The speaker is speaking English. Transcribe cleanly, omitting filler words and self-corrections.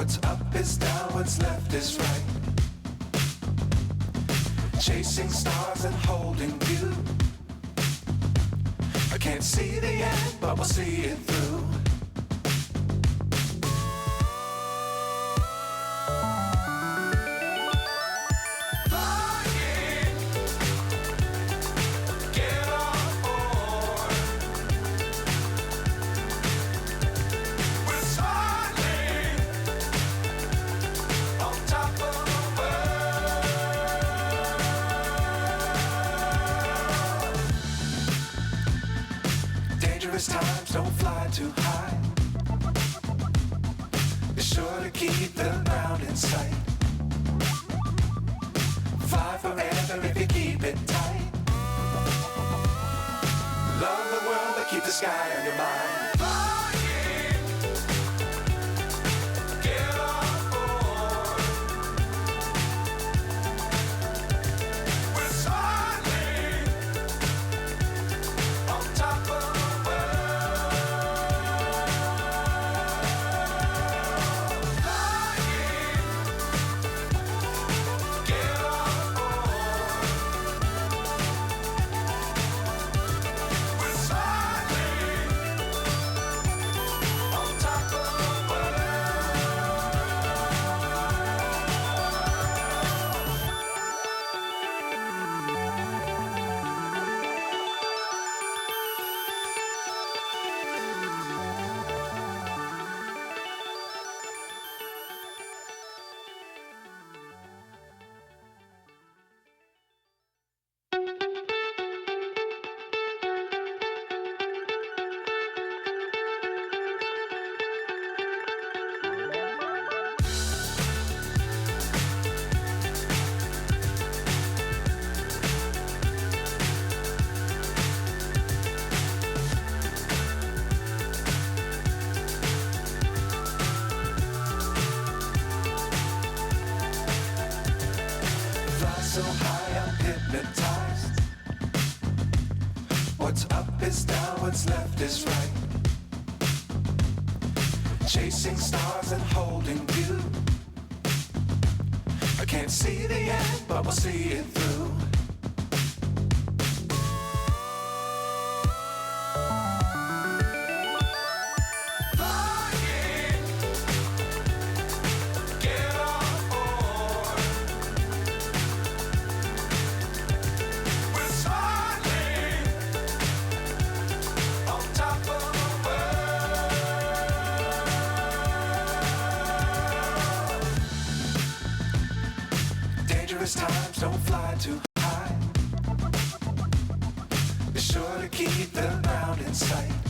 What's up is down, what's left is right. Chasing stars and holding you. I can't see the end, but we'll see it through. Dangerous times, don't fly too high. Be sure to keep the ground in sight. Fly forever if you keep it tight. Love the world, but keep the sky on your mind. So high, I'm hypnotized. What's up is down, what's left is right. Chasing stars and holding you. I can't see the end, but we'll see it through. Dangerous times, don't fly too high. Be sure to keep the ground in sight.